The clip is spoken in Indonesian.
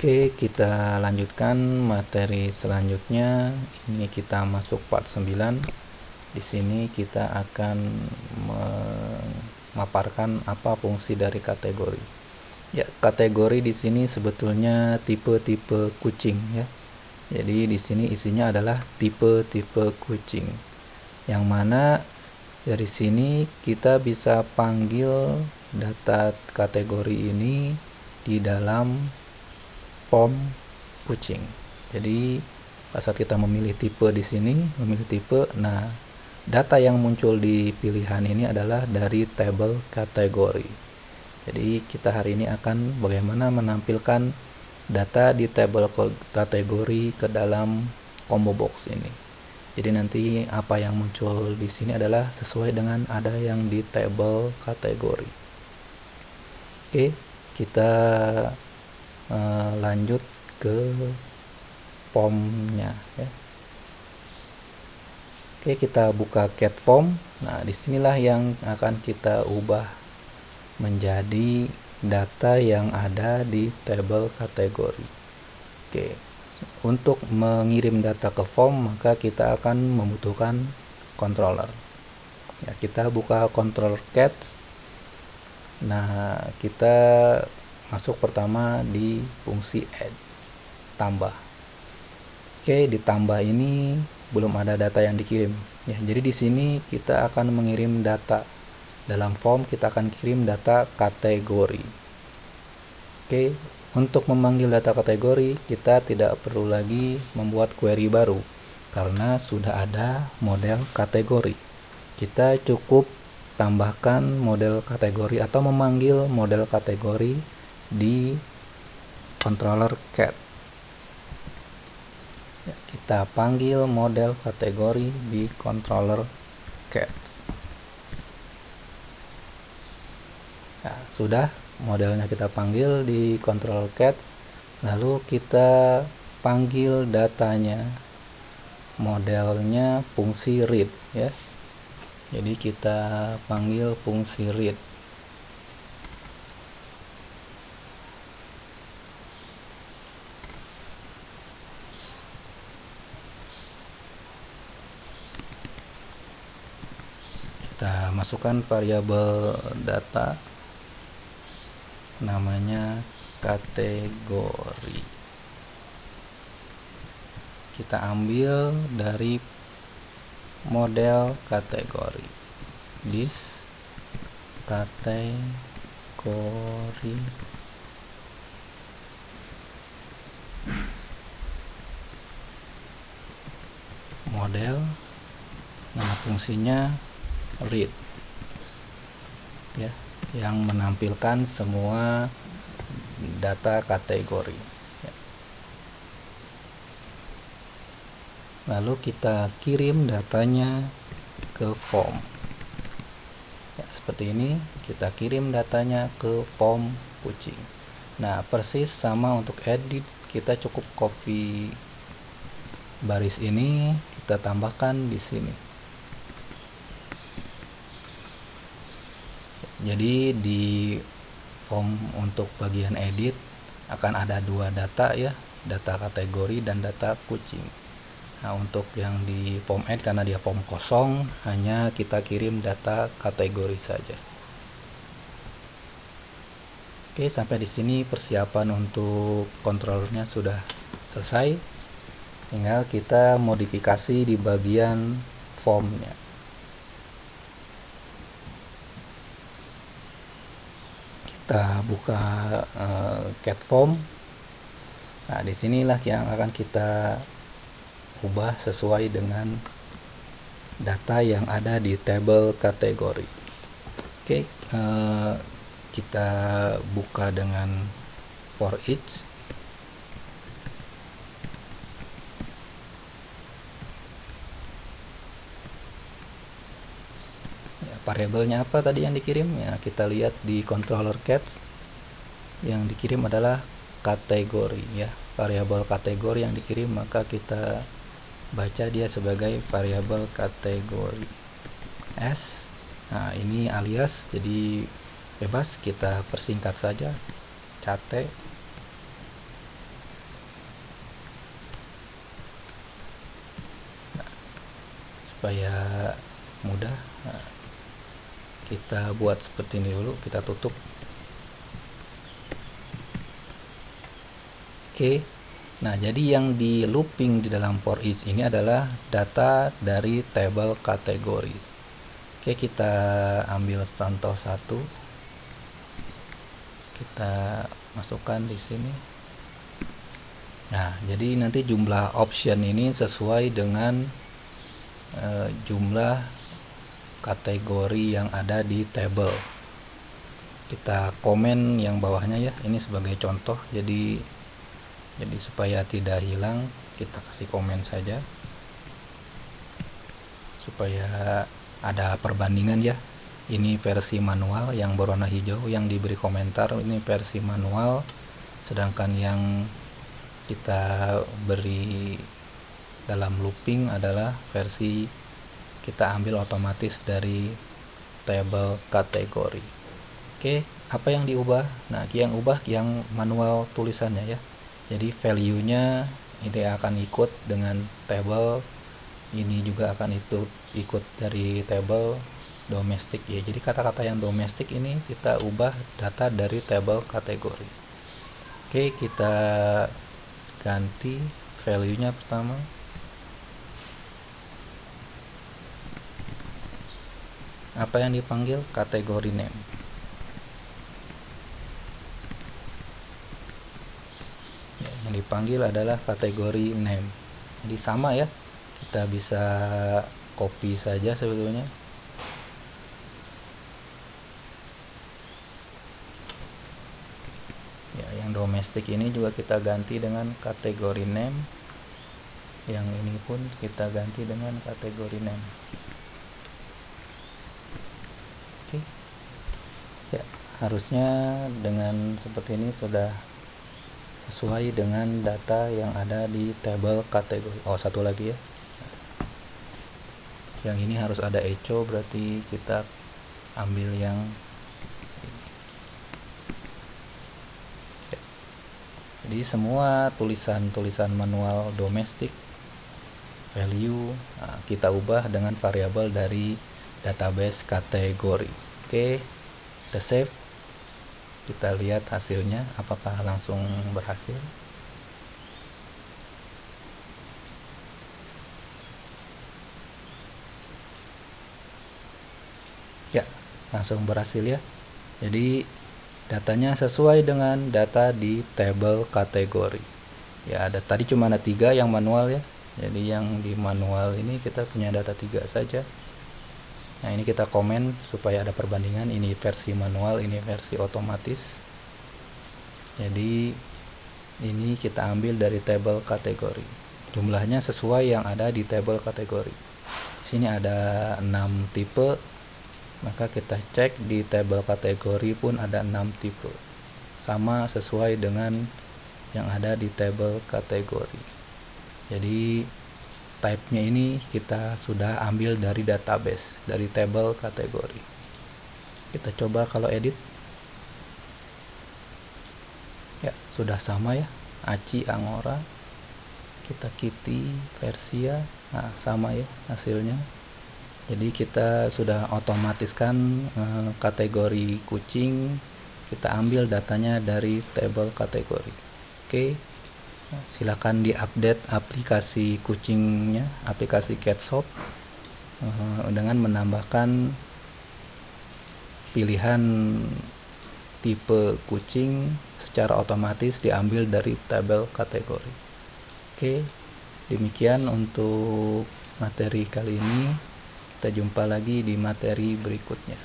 Oke, kita lanjutkan materi selanjutnya. Ini kita masuk part 9. Di sini kita akan memaparkan apa fungsi dari kategori. Ya, kategori di sini sebetulnya tipe-tipe kucing ya. Jadi di sini isinya adalah tipe-tipe kucing. Yang mana dari sini kita bisa panggil data kategori ini di dalam form kucing. Jadi pada saat kita memilih tipe di sini, memilih tipe, nah data yang muncul di pilihan ini adalah dari tabel kategori. Jadi kita hari ini akan bagaimana menampilkan data di tabel kategori ke dalam combo box ini. Jadi nanti apa yang muncul di sini adalah sesuai dengan ada yang di tabel kategori. Oke, kita lanjut ke formnya ya. Oke, kita buka cat form. Nah, disinilah yang akan kita ubah menjadi data yang ada di tabel kategori. Oke, untuk mengirim data ke form maka kita akan membutuhkan controller. Ya, kita buka control cat. Nah, kita masuk pertama di fungsi add, tambah. Oke, ditambah ini belum ada data yang dikirim ya. Jadi di sini kita akan mengirim data dalam form, kita akan kirim data kategori. Oke, untuk memanggil data kategori kita tidak perlu lagi membuat query baru karena sudah ada model kategori. Kita cukup tambahkan model kategori atau memanggil model kategori di controller cat. Ya, kita panggil model kategori di controller cat. Nah, sudah modelnya kita panggil di controller cat, lalu kita panggil datanya, modelnya fungsi read ya. Jadi kita panggil fungsi read. Kita masukkan variabel data namanya kategori. Kita ambil dari model kategori. This kategori model, nama fungsinya read ya, yang menampilkan semua data kategori ya. Lalu kita kirim datanya ke form ya, seperti ini. Kita kirim datanya ke form kucing. Nah, persis sama untuk edit, kita cukup copy baris ini, kita tambahkan di sini. Jadi di form untuk bagian edit akan ada dua data ya, data kategori dan data kucing. Nah, untuk yang di form add karena dia form kosong, hanya kita kirim data kategori saja. Oke, sampai di sini persiapan untuk kontrolernya sudah selesai. Tinggal kita modifikasi di bagian formnya. Kita buka cat form. Nah, disinilah yang akan kita ubah sesuai dengan data yang ada di tabel kategori. Oke, kita buka dengan for each. Variabelnya apa tadi yang dikirim ya, kita lihat di controller cat yang dikirim adalah kategori ya, variabel kategori yang dikirim, maka kita baca dia sebagai variabel kategori s. Nah, ini alias, jadi bebas kita persingkat saja cate. supaya mudah. Nah, kita buat seperti ini dulu, kita tutup. Oke. Nah, jadi yang di looping di dalam for each ini adalah data dari tabel kategori. Oke, kita ambil contoh satu. Kita masukkan di sini. Nah, jadi nanti jumlah option ini sesuai dengan jumlah kategori yang ada di tabel. Kita komen yang bawahnya ya, ini sebagai contoh. Jadi supaya tidak hilang, kita kasih komen saja supaya ada perbandingan ya. Ini versi manual yang berwarna hijau, yang diberi komentar ini versi manual, sedangkan yang kita beri dalam looping adalah versi kita ambil otomatis dari tabel kategori. Oke, apa yang diubah? Nah, yang ubah yang manual tulisannya ya. Jadi value-nya ini akan ikut dengan tabel, ini juga akan ikut dari tabel domestik ya. Jadi kata-kata yang domestik ini kita ubah data dari tabel kategori. Oke, kita ganti value-nya pertama. Apa yang dipanggil? Kategori name. Yang dipanggil adalah kategori name. Jadi sama ya, kita bisa copy saja sebetulnya. Ya, yang domestik ini juga kita ganti dengan kategori name. Yang ini pun kita ganti dengan kategori name. Oke. Ya, harusnya dengan seperti ini sudah sesuai dengan data yang ada di tabel kategori. Oh, satu lagi ya. Yang ini harus ada echo, berarti kita ambil yang jadi semua tulisan manual domestik value kita ubah dengan variabel dari database kategori. Oke, kita save. Kita lihat hasilnya apakah langsung berhasil. Ya, langsung berhasil ya. Jadi datanya sesuai dengan data di tabel kategori. Ya, ada tadi cuma ada 3 yang manual ya. Jadi yang di manual ini kita punya data 3 saja. Nah, ini kita komen supaya ada perbandingan, ini versi manual, ini versi otomatis. Jadi ini kita ambil dari tabel kategori. Jumlahnya sesuai yang ada di tabel kategori. Di sini ada 6 tipe, maka kita cek di tabel kategori pun ada 6 tipe. Sama sesuai dengan yang ada di tabel kategori. Jadi type-nya ini kita sudah ambil dari database, dari tabel kategori. Kita coba kalau edit. Ya, sudah sama ya. Aci, Angora. Kita Kitty, Persia. Nah, sama ya hasilnya. Jadi kita sudah otomatiskan kategori kucing. Kita ambil datanya dari tabel kategori. Oke. Silakan diupdate aplikasi kucingnya, aplikasi CatShop, dengan menambahkan pilihan tipe kucing secara otomatis diambil dari tabel kategori. Oke, demikian untuk materi kali ini. Kita jumpa lagi di materi berikutnya.